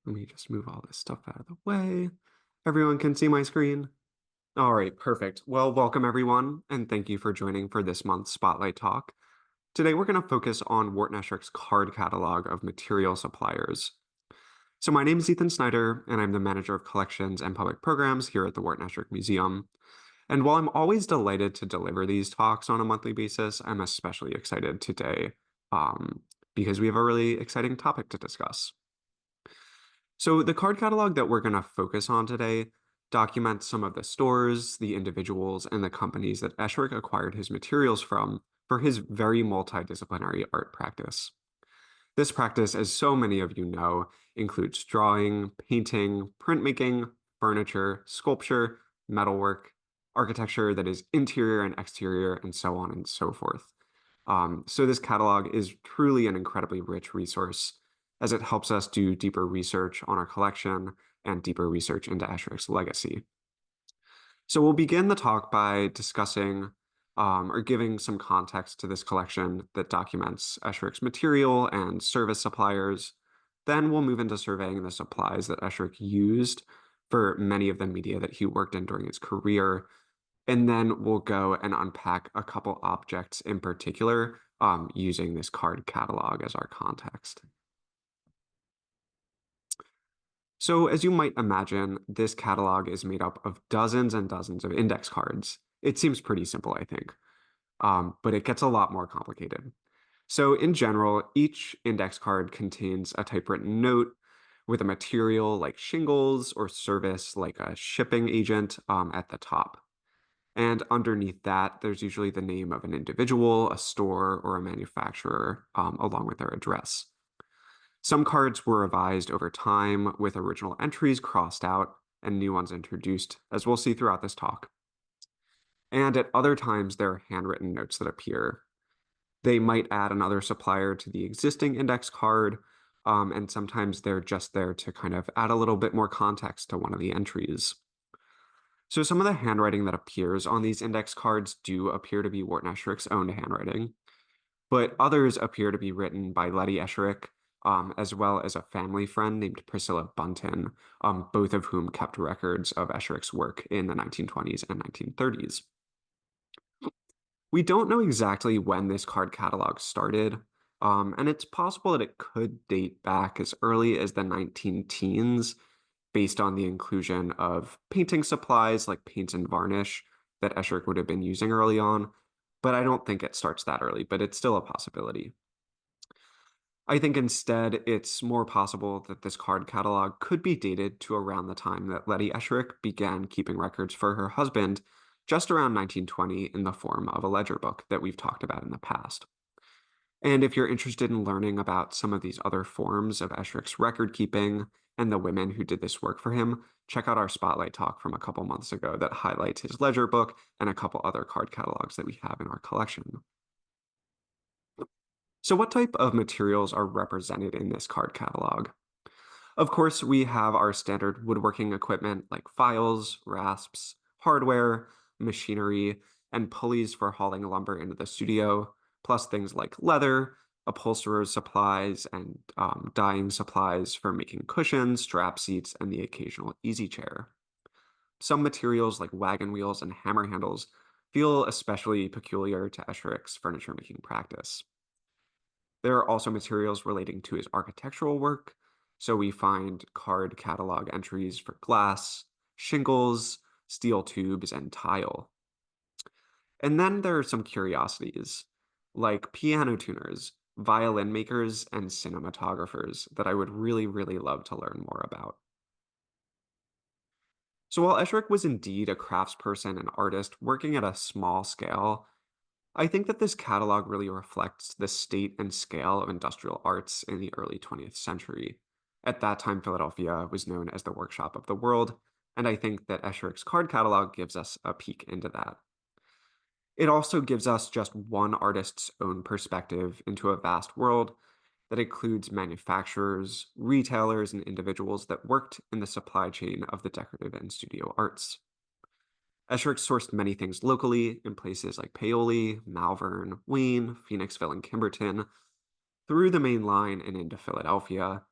Let me just move all this stuff out of the way. Everyone can see my screen. All right, perfect. Well, welcome everyone, and thank you for joining for this month's Spotlight Talk. Today, we're going to focus on Wharton Esherick's card catalog of material suppliers. So my name is Ethan Snyder, and I'm the Manager of Collections and Public Programs here at the Wharton Esherick Museum. And while I'm always delighted to deliver these talks on a monthly basis, I'm especially excited today because we have a really exciting topic to discuss. So the card catalog that we're going to focus on today documents some of the stores, the individuals, and the companies that Esherick acquired his materials from for his very multidisciplinary art practice. This practice, as so many of you know, includes drawing, painting, printmaking, furniture, sculpture, metalwork, architecture that is interior and exterior, and so on and so forth. So this catalog is truly an incredibly rich resource as it helps us do deeper research on our collection and deeper research into Esherick's legacy. So we'll begin the talk by discussing or giving some context to this collection that documents Esherick's material and service suppliers. Then we'll move into surveying the supplies that Esherick used for many of the media that he worked in during his career. And then we'll go and unpack a couple objects in particular using this card catalog as our context. So as you might imagine, this catalog is made up of dozens and dozens of index cards. It seems pretty simple, I think, but it gets a lot more complicated. So in general, each index card contains a typewritten note with a material like shingles or service like a shipping agent at the top. And underneath that, there's usually the name of an individual, a store, or a manufacturer, along with their address. Some cards were revised over time with original entries crossed out and new ones introduced, as we'll see throughout this talk. And at other times, there are handwritten notes that appear. They might add another supplier to the existing index card, and sometimes they're just there to kind of add a little bit more context to one of the entries. So some of the handwriting that appears on these index cards do appear to be Wharton Esherick's own handwriting, but others appear to be written by Letty Esherick, as well as a family friend named Priscilla Bunton, both of whom kept records of Esherick's work in the 1920s and 1930s. We don't know exactly when this card catalog started, and it's possible that it could date back as early as the 19-teens, based on the inclusion of painting supplies like paints and varnish that Esherick would have been using early on, but I don't think it starts that early, but it's still a possibility. I think instead it's more possible that this card catalog could be dated to around the time that Letty Esherick began keeping records for her husband, just around 1920 in the form of a ledger book that we've talked about in the past. And if you're interested in learning about some of these other forms of Esherick's record keeping and the women who did this work for him, check out our Spotlight talk from a couple months ago that highlights his ledger book and a couple other card catalogs that we have in our collection. So what type of materials are represented in this card catalog? Of course, we have our standard woodworking equipment like files, rasps, hardware, machinery, and pulleys for hauling lumber into the studio, plus things like leather, upholsterer's supplies, and dyeing supplies for making cushions, strap seats, and the occasional easy chair. Some materials like wagon wheels and hammer handles feel especially peculiar to Esherick's furniture making practice. There are also materials relating to his architectural work, so we find card catalog entries for glass, shingles, steel tubes, and tile. And then there are some curiosities, like piano tuners, violin makers, and cinematographers that I would really, really love to learn more about. So while Esherick was indeed a craftsperson and artist working at a small scale, I think that this catalog really reflects the state and scale of industrial arts in the early 20th century. At that time, Philadelphia was known as the workshop of the world, and I think that Esherick's card catalog gives us a peek into that. It also gives us just one artist's own perspective into a vast world that includes manufacturers, retailers, and individuals that worked in the supply chain of the decorative and studio arts. Esherick sourced many things locally in places like Paoli, Malvern, Wayne, Phoenixville, and Kimberton, through the main line and into Philadelphia.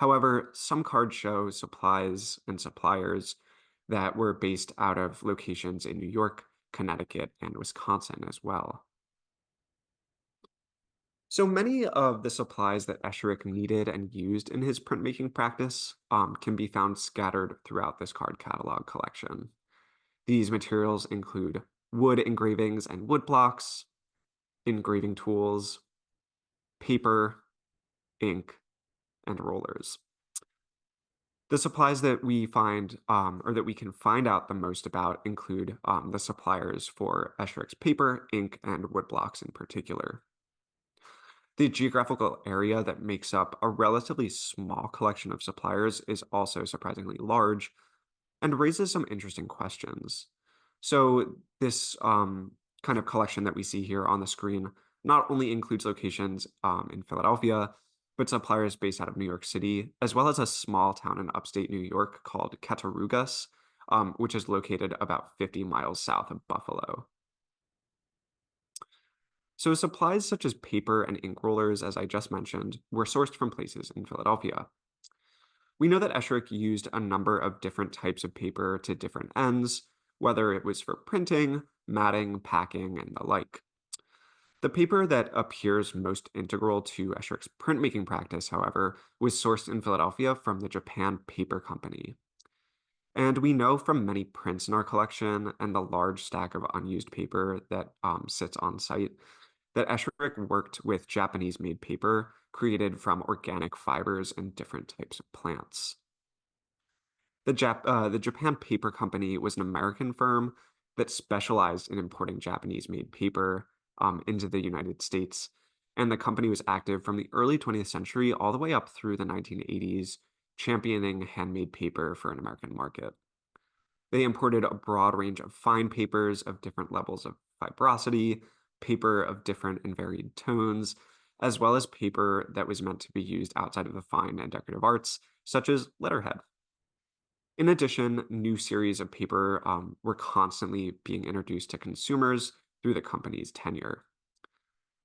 However, some cards show supplies and suppliers that were based out of locations in New York, Connecticut, and Wisconsin as well. So many of the supplies that Esherick needed and used in his printmaking practice can be found scattered throughout this card catalog collection. These materials include wood engravings and wood blocks, engraving tools, paper, ink, and rollers. The supplies that we find, or that we can find out the most about, include the suppliers for Esherick's paper, ink, and wood blocks in particular. The geographical area that makes up a relatively small collection of suppliers is also surprisingly large and raises some interesting questions. So, this kind of collection that we see here on the screen not only includes locations in Philadelphia, but suppliers based out of New York City, as well as a small town in upstate New York called Cattaraugus, which is located about 50 miles south of Buffalo. So, supplies such as paper and ink rollers, as I just mentioned, were sourced from places in Philadelphia. We know that Esherick used a number of different types of paper to different ends, whether it was for printing, matting, packing, and the like. The paper that appears most integral to Esherick's printmaking practice, however, was sourced in Philadelphia from the Japan Paper Company. And we know from many prints in our collection and the large stack of unused paper that sits on site that Esherick worked with Japanese made paper created from organic fibers and different types of plants. The Japan Paper Company was an American firm that specialized in importing Japanese made paper into the United States. And the company was active from the early 20th century all the way up through the 1980s, championing handmade paper for an American market. They imported a broad range of fine papers of different levels of fibrosity, paper of different and varied tones, as well as paper that was meant to be used outside of the fine and decorative arts, such as letterhead. In addition, new series of paper were constantly being introduced to consumers through the company's tenure.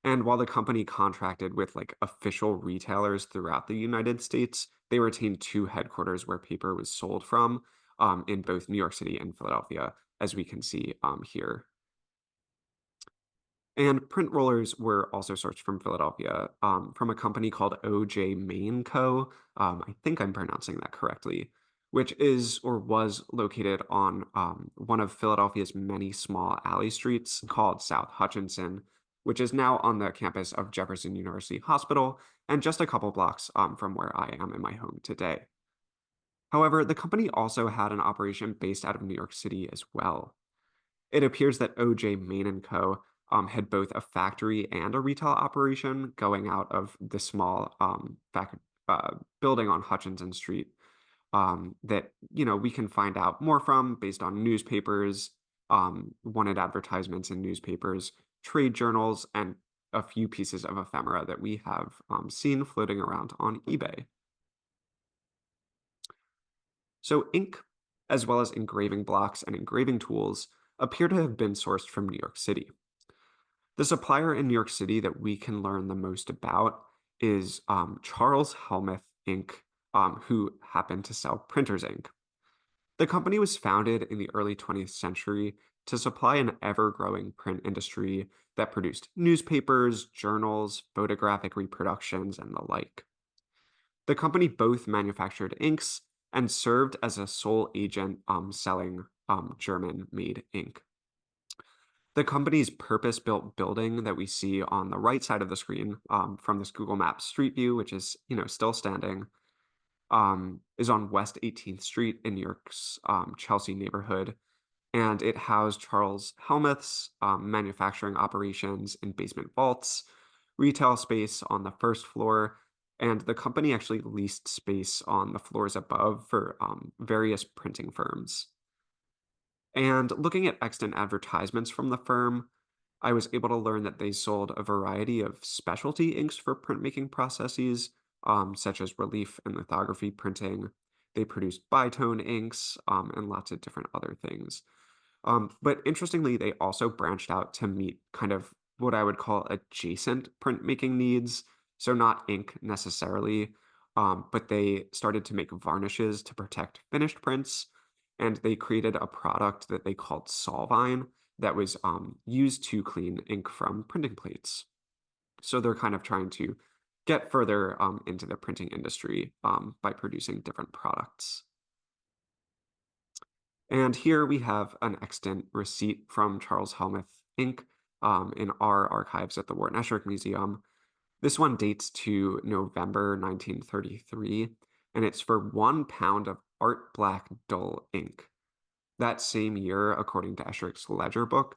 And while the company contracted with like official retailers throughout the United States, they retained two headquarters where paper was sold from in both New York City and Philadelphia, as we can see here. And print rollers were also sourced from Philadelphia from a company called O.J. Main Co. I think I'm pronouncing that correctly, which is or was located on one of Philadelphia's many small alley streets called South Hutchinson, which is now on the campus of Jefferson University Hospital and just a couple blocks from where I am in my home today. However, the company also had an operation based out of New York City as well. It appears that O.J. Main and Co. Had both a factory and a retail operation going out of the small building on Hutchinson Street that we can find out more from based on newspapers, wanted advertisements in newspapers, trade journals, and a few pieces of ephemera that we have seen floating around on eBay. So ink, as well as engraving blocks and engraving tools, appear to have been sourced from New York City. The supplier in New York City that we can learn the most about is Charles Helmuth Inc., who happened to sell printer's ink. The company was founded in the early 20th century to supply an ever-growing print industry that produced newspapers, journals, photographic reproductions, and the like. The company both manufactured inks and served as a sole agent selling German-made ink. The company's purpose-built building that we see on the right side of the screen from this Google Maps street view, which is still standing, is on West 18th Street in New York's Chelsea neighborhood, and it housed Charles Helmuth's manufacturing operations in basement vaults, retail space on the first floor, and the company actually leased space on the floors above for various printing firms. And looking at extant advertisements from the firm, I was able to learn that they sold a variety of specialty inks for printmaking processes, such as relief and lithography printing. They produced bitone inks and lots of different other things. But interestingly, they also branched out to meet kind of what I would call adjacent printmaking needs. So not ink necessarily, but they started to make varnishes to protect finished prints, and they created a product that they called Solvine that was used to clean ink from printing plates. So they're kind of trying to get further into the printing industry by producing different products. And here we have an extant receipt from Charles Helmuth ink in our archives at the Wharton Esherick Museum. This one dates to November 1933, and it's for 1 pound of art black dull ink. That same year, according to Esherick's ledger book,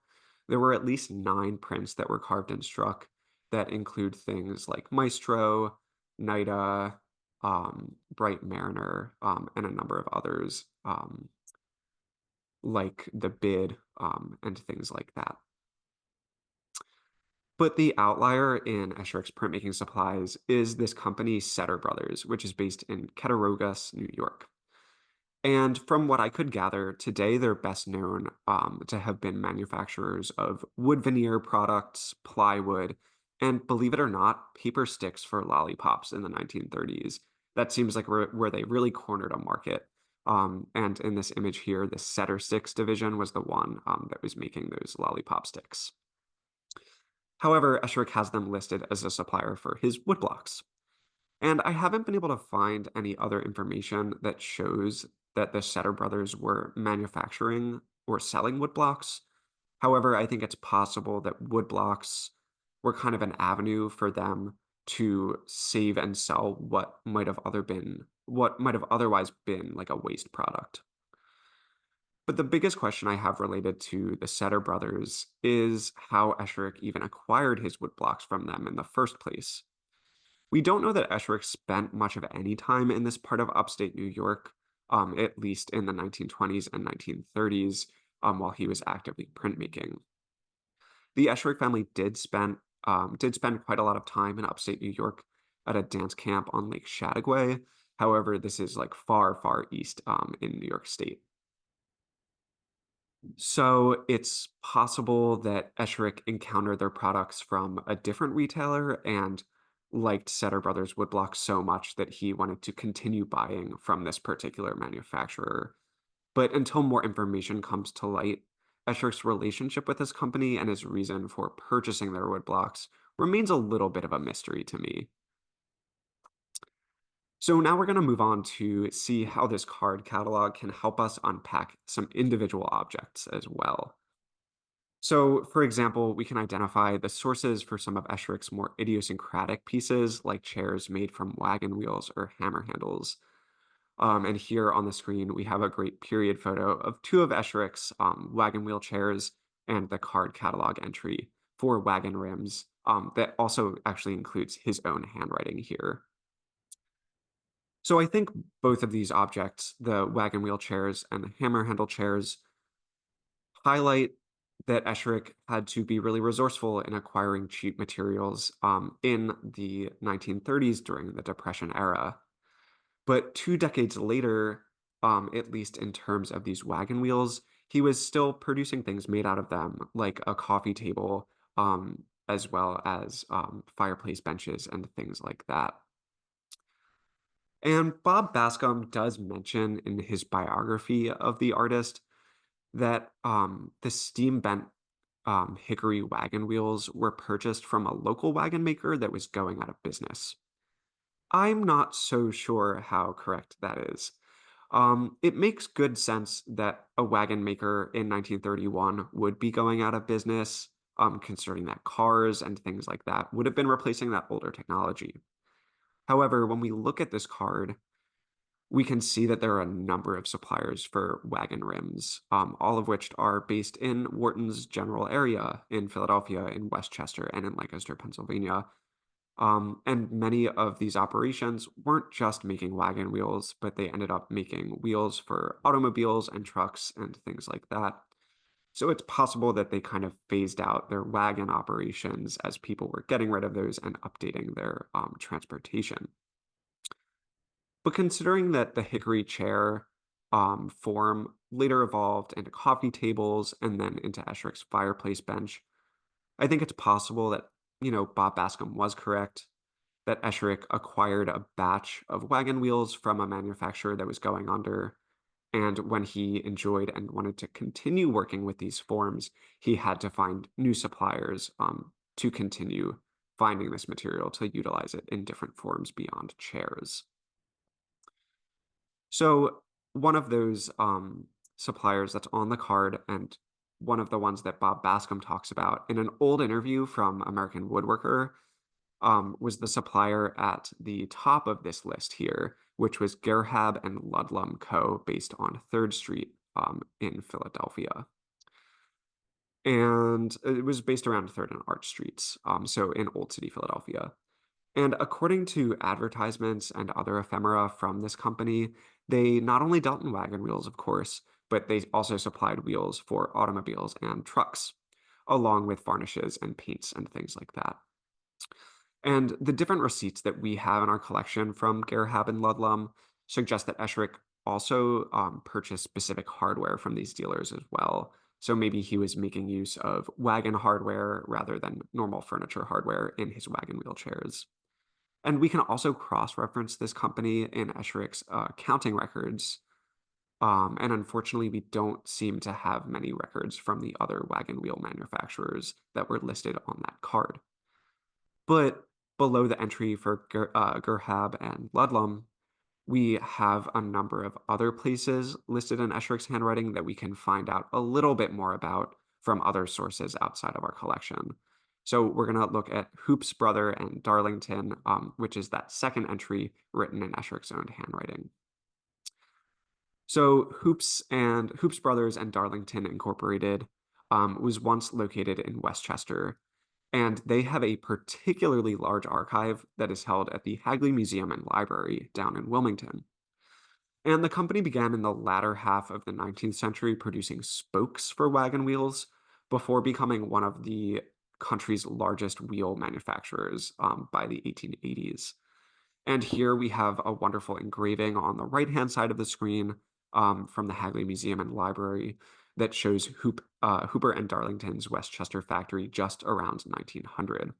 there were at least 9 prints that were carved and struck that include things like Maestro, Nida, Bright Mariner, and a number of others, like the Bid, and things like that. But the outlier in Esherick's printmaking supplies is this company, Setter Brothers, which is based in Cattaraugus, New York. And from what I could gather, today they're best known to have been manufacturers of wood veneer products, plywood, and believe it or not, paper sticks for lollipops in the 1930s. That seems like where they really cornered a market. And in this image here, the Setter Sticks division was the one that was making those lollipop sticks. However, Esherick has them listed as a supplier for his woodblocks. And I haven't been able to find any other information that shows that the Setter brothers were manufacturing or selling woodblocks. However, I think it's possible that woodblocks were kind of an avenue for them to save and sell what might have otherwise been like a waste product. But the biggest question I have related to the Setter brothers is how Esherick even acquired his woodblocks from them in the first place. We don't know that Esherick spent much of any time in this part of upstate New York, at least in the 1920s and 1930s, while he was actively printmaking. The Esherick family did spend quite a lot of time in upstate New York at a dance camp on Lake Chateauguay. However, this is like far, far east in New York State. So it's possible that Esherick encountered their products from a different retailer and liked Setter Brothers woodblocks so much that he wanted to continue buying from this particular manufacturer. But until more information comes to light, Esherick's relationship with this company and his reason for purchasing their woodblocks remains a little bit of a mystery to me. So now we're going to move on to see how this card catalog can help us unpack some individual objects as well. So, for example, we can identify the sources for some of Esherick's more idiosyncratic pieces, like chairs made from wagon wheels or hammer handles. And here on the screen, we have a great period photo of two of Esherick's wagon wheel chairs and the card catalog entry for wagon rims that also actually includes his own handwriting here. So I think both of these objects, the wagon wheel chairs and the hammer handle chairs, highlight that Esherick had to be really resourceful in acquiring cheap materials in the 1930s during the Depression era. But 2 decades later, at least in terms of these wagon wheels, he was still producing things made out of them, like a coffee table, as well as fireplace benches and things like that. And Bob Bascom does mention in his biography of the artist that the steam bent hickory wagon wheels were purchased from a local wagon maker that was going out of business. I'm not so sure how correct that is. It makes good sense that a wagon maker in 1931 would be going out of business, considering that cars and things like that would have been replacing that older technology. However, when we look at this card, we can see that there are a number of suppliers for wagon rims, all of which are based in Wharton's general area in Philadelphia, in Westchester, and in Lancaster, Pennsylvania. And many of these operations weren't just making wagon wheels, but they ended up making wheels for automobiles and trucks and things like that. So it's possible that they kind of phased out their wagon operations as people were getting rid of those and updating their transportation. But considering that the hickory chair form later evolved into coffee tables and then into Esherick's fireplace bench, I think it's possible that, Bob Bascom was correct, that Esherick acquired a batch of wagon wheels from a manufacturer that was going under. And when he enjoyed and wanted to continue working with these forms, he had to find new suppliers to continue finding this material to utilize it in different forms beyond chairs. So one of those suppliers that's on the card, and one of the ones that Bob Bascom talks about in an old interview from American Woodworker, was the supplier at the top of this list here, which was Gerhab and Ludlum Co., based on 3rd Street in Philadelphia. And it was based around 3rd and Arch Streets, so in Old City, Philadelphia. And according to advertisements and other ephemera from this company, they not only dealt in wagon wheels, of course, but they also supplied wheels for automobiles and trucks, along with varnishes and paints and things like that. And the different receipts that we have in our collection from Gerhab and Ludlum suggest that Esherick also purchased specific hardware from these dealers as well. So maybe he was making use of wagon hardware rather than normal furniture hardware in his wagon wheel chairs. And we can also cross-reference this company in Esherick's accounting records. And unfortunately, we don't seem to have many records from the other wagon wheel manufacturers that were listed on that card. But below the entry for Gerhab and Ludlum, we have a number of other places listed in Esherick's handwriting that we can find out a little bit more about from other sources outside of our collection. So we're going to look at Hoop's brother and Darlington, which is that second entry written in Esherick's own handwriting. So Hoop's Brothers and Darlington Incorporated was once located in Westchester, and they have a particularly large archive that is held at the Hagley Museum and Library down in Wilmington. And the company began in the latter half of the 19th century producing spokes for wagon wheels before becoming one of the country's largest wheel manufacturers by the 1880s. And here we have a wonderful engraving on the right-hand side of the screen from the Hagley Museum and Library that shows Hooper and Darlington's Westchester factory just around 1900.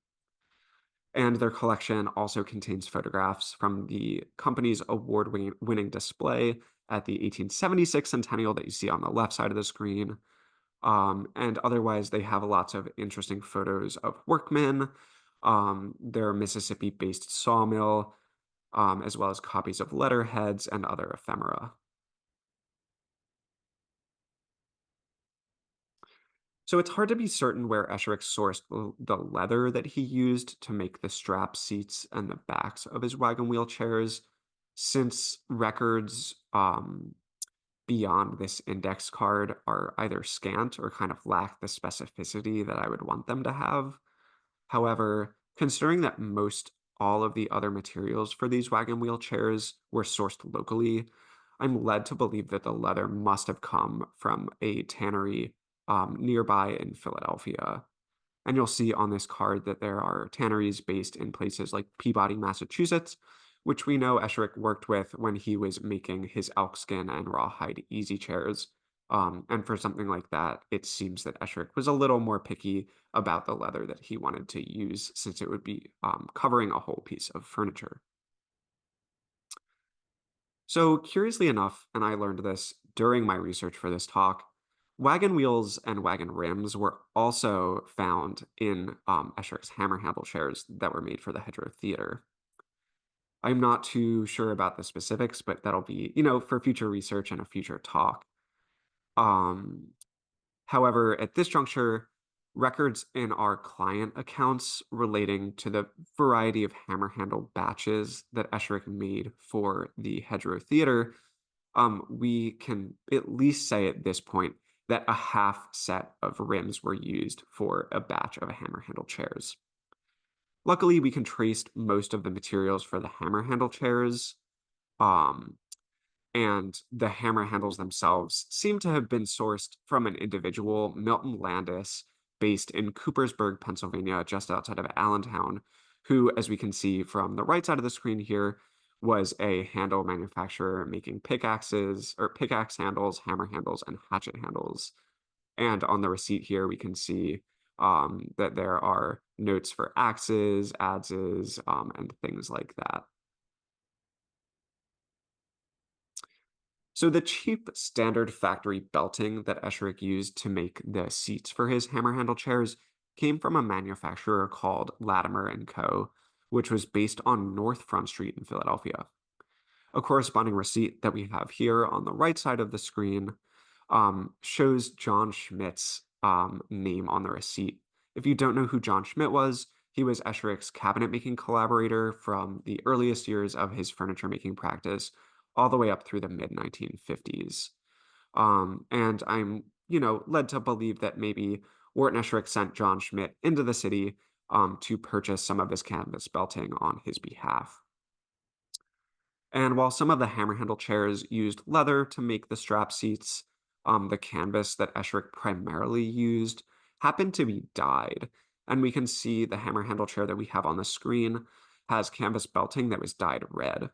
And their collection also contains photographs from the company's award-winning display at the 1876 centennial that you see on the left side of the screen. And otherwise, they have lots of interesting photos of workmen, their Mississippi-based sawmill, as well as copies of letterheads and other ephemera. So it's hard to be certain where Esherick sourced the leather that he used to make the strap seats and the backs of his wagon wheel chairs, since records beyond this index card are either scant or kind of lack the specificity that I would want them to have. However, considering that most all of the other materials for these wagon wheel chairs were sourced locally, I'm led to believe that the leather must have come from a tannery nearby in Philadelphia. And you'll see on this card that there are tanneries based in places like Peabody, Massachusetts, which we know Esherick worked with when he was making his elkskin and rawhide easy chairs. And for something like that, it seems that Esherick was a little more picky about the leather that he wanted to use, since it would be covering a whole piece of furniture. So curiously enough, and I learned this during my research for this talk, wagon wheels and wagon rims were also found in Esherick's hammer handle chairs that were made for the Hedgerow Theater. I'm not too sure about the specifics, but that'll be, for future research and a future talk. Um, However, at this juncture, records in our client accounts relating to the variety of hammer handle batches that Esherick made for the Hedgerow Theater, we can at least say at this point that a half set of rims were used for a batch of hammer handle chairs. Luckily, we can trace most of the materials for the hammer handle chairs, um, and the hammer handles themselves seem to have been sourced from an individual, Milton Landis, based in Coopersburg, Pennsylvania, just outside of Allentown, who, as we can see from the right side of the screen here, was a handle manufacturer making pickaxes or pickaxe handles, hammer handles, and hatchet handles. And on the receipt here, we can see that there are notes for axes, adzes, and things like that. So the cheap standard factory belting that Esherick used to make the seats for his hammer handle chairs came from a manufacturer called Latimer and Co., which was based on North Front Street in Philadelphia. A corresponding receipt that we have here on the right side of the screen shows John Schmidt's name on the receipt. If you don't know who John Schmidt was, he was Esherick's cabinet making collaborator from the earliest years of his furniture making practice all the way up through the mid 1950s. And I'm, led to believe that maybe Wharton Esherick sent John Schmidt into the city to purchase some of his canvas belting on his behalf. And while some of the hammer handle chairs used leather to make the strap seats, the canvas that Esherick primarily used happened to be dyed. And we can see the hammer handle chair that we have on the screen has canvas belting that was dyed red.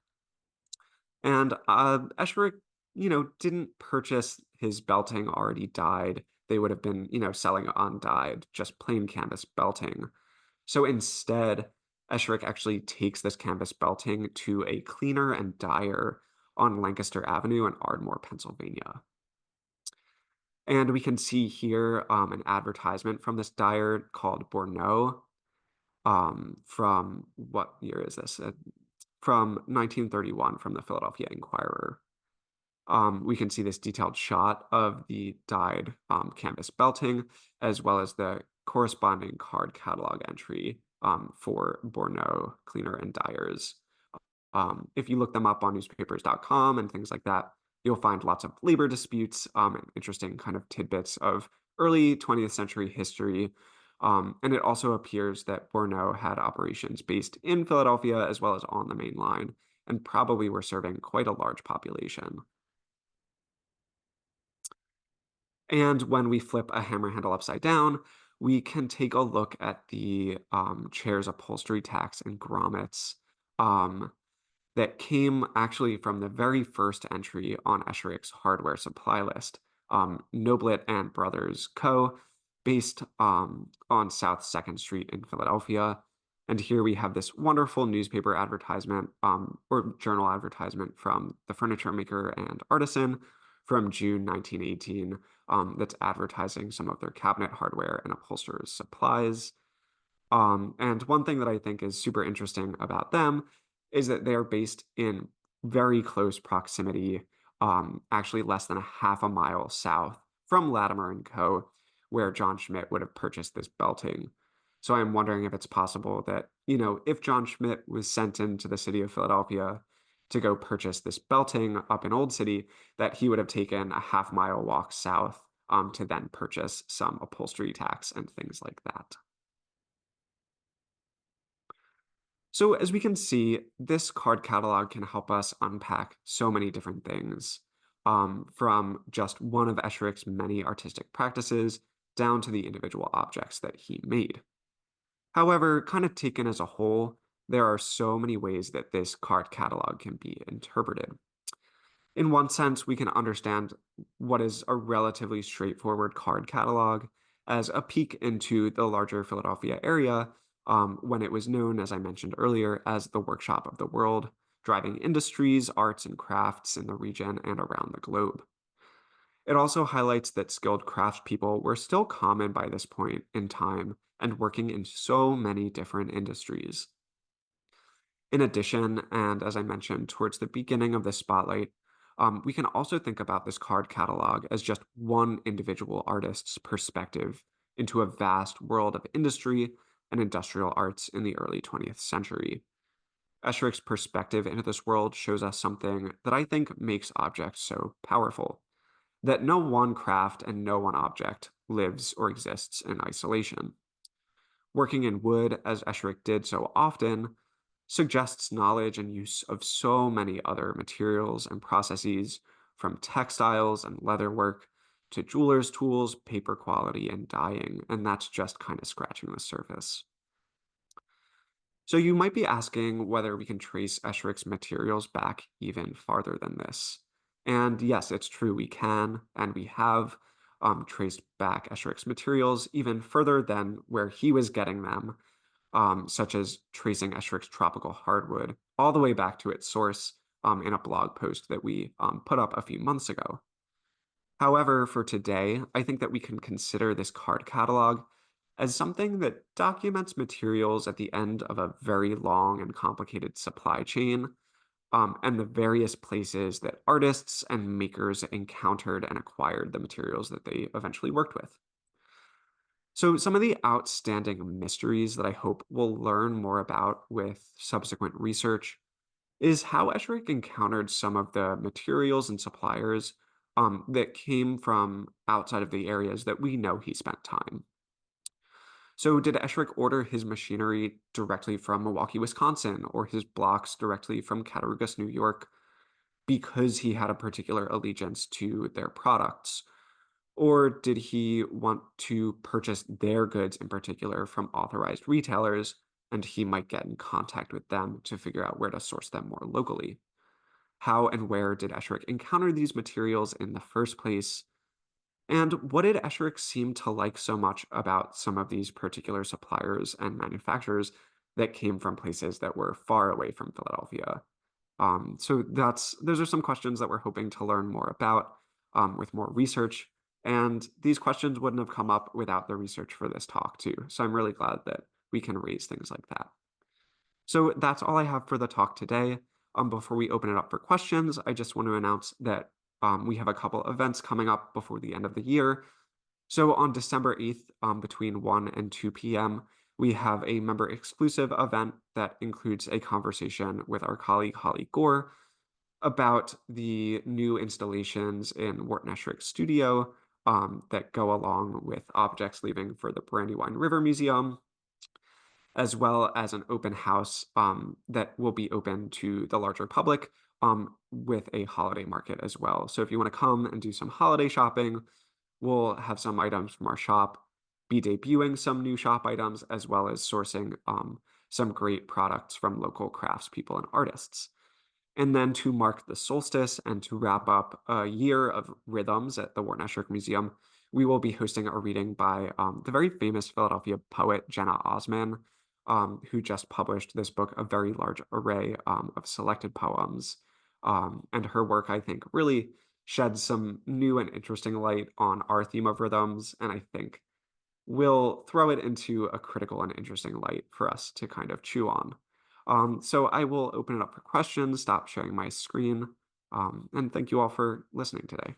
And Esherick, didn't purchase his belting already dyed. They would have been, selling undyed, just plain canvas belting. So instead, Esherick actually takes this canvas belting to a cleaner and dyer on Lancaster Avenue in Ardmore, Pennsylvania. And we can see here an advertisement from this dyer called Bourneau. From what year is this? From 1931 from the Philadelphia Inquirer. We can see this detailed shot of the dyed canvas belting, as well as the corresponding card catalog entry for Bourneau cleaner and dyers. If you look them up on newspapers.com and things like that, you'll find lots of labor disputes and interesting kind of tidbits of early 20th century history. And it also appears that Bourneau had operations based in Philadelphia as well as on the main line, and probably were serving quite a large population. And when we flip a hammer handle upside down, we can take a look at the chair's upholstery tacks and grommets that came actually from the very first entry on Esherick's hardware supply list, Noblet and Brothers Co., based on South 2nd Street in Philadelphia. And here we have this wonderful newspaper advertisement or journal advertisement from the furniture maker and artisan from June 1918 that's advertising some of their cabinet hardware and upholsterers supplies. And one thing that I think is super interesting about them is that they are based in very close proximity, actually less than a half a mile south from Latimer and Co., where John Schmidt would have purchased this belting. So I'm wondering if it's possible that, if John Schmidt was sent into the city of Philadelphia to go purchase this belting up in Old City, that he would have taken a half-mile walk south to then purchase some upholstery tacks and things like that. So as we can see, this card catalog can help us unpack so many different things, from just one of Esherick's many artistic practices down to the individual objects that he made. However, kind of taken as a whole, there are so many ways that this card catalog can be interpreted. In one sense, we can understand what is a relatively straightforward card catalog as a peek into the larger Philadelphia area when it was known, as I mentioned earlier, as the workshop of the world, driving industries, arts, and crafts in the region and around the globe. It also highlights that skilled craftspeople were still common by this point in time and working in so many different industries. In addition, and as I mentioned towards the beginning of the spotlight, we can also think about this card catalog as just one individual artist's perspective into a vast world of industry and industrial arts in the early 20th century. Esherick's perspective into this world shows us something that I think makes objects so powerful, that no one craft and no one object lives or exists in isolation. Working in wood, as Esherick did so often, suggests knowledge and use of so many other materials and processes, from textiles and leatherwork to jeweler's tools, paper quality, and dyeing, and that's just kind of scratching the surface. So you might be asking whether we can trace Esherick's materials back even farther than this. And yes, it's true, we can, and we have traced back Esherick's materials even further than where he was getting them, such as tracing Esherick's tropical hardwood all the way back to its source in a blog post that we put up a few months ago. However, for today, I think that we can consider this card catalog as something that documents materials at the end of a very long and complicated supply chain, and the various places that artists and makers encountered and acquired the materials that they eventually worked with. So, some of the outstanding mysteries that I hope we'll learn more about with subsequent research is how Esherick encountered some of the materials and suppliers that came from outside of the areas that we know he spent time. So, did Esherick order his machinery directly from Milwaukee, Wisconsin, or his blocks directly from Cattaraugus, New York, because he had a particular allegiance to their products? Or did he want to purchase their goods in particular from authorized retailers, and he might get in contact with them to figure out where to source them more locally? How and where did Esherick encounter these materials in the first place? And what did Esherick seem to like so much about some of these particular suppliers and manufacturers that came from places that were far away from Philadelphia? So those are some questions that we're hoping to learn more about with more research. And these questions wouldn't have come up without the research for this talk too. So I'm really glad that we can raise things like that. So that's all I have for the talk today. Before we open it up for questions, I just want to announce that we have a couple events coming up before the end of the year. So on December 8th, between 1 and 2 p.m., we have a member exclusive event that includes a conversation with our colleague Holly Gore about the new installations in Wharton Esherick Studio that go along with objects leaving for the Brandywine River Museum, as well as an open house that will be open to the larger public with a holiday market as well. So if you want to come and do some holiday shopping, we'll have some items from our shop, be debuting some new shop items, as well as sourcing some great products from local craftspeople and artists. And then to mark the solstice and to wrap up a year of rhythms at the Wharton Esherick Museum, we will be hosting a reading by the very famous Philadelphia poet Jenna Osman, who just published this book, A Very Large Array of Selected Poems. And her work, I think, really sheds some new and interesting light on our theme of rhythms, and I think will throw it into a critical and interesting light for us to kind of chew on. So I will open it up for questions, stop sharing my screen, and thank you all for listening today.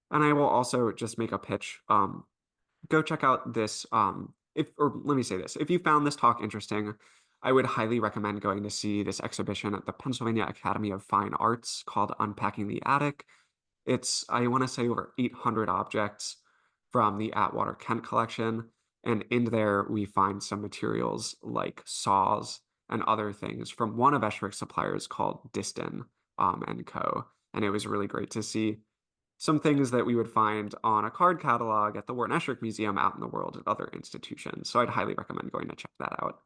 And I will also just make a pitch. Go check out this. If or let me say this: if you found this talk interesting, I would highly recommend going to see this exhibition at the Pennsylvania Academy of Fine Arts called "Unpacking the Attic." It's, I want to say, over 800 objects from the Atwater Kent collection. And in there, we find some materials like saws and other things from one of Esherick's suppliers called Diston and Co. And it was really great to see some things that we would find on a card catalog at the Wharton Esherick Museum out in the world at other institutions. So I'd highly recommend going to check that out.